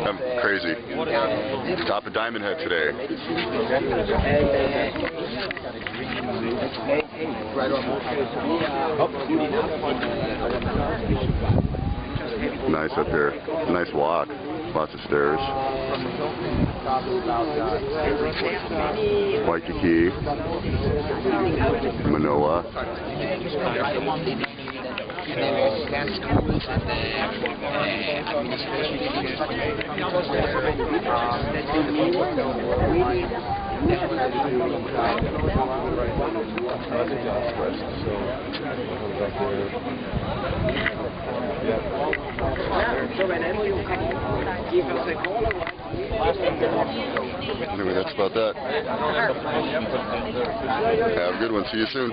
I'm crazy. Top of Diamond Head today. Nice up there. Nice walk. Lots of stairs. Waikiki. Manoa. Anyway, that's about that. Have a good one. See you soon.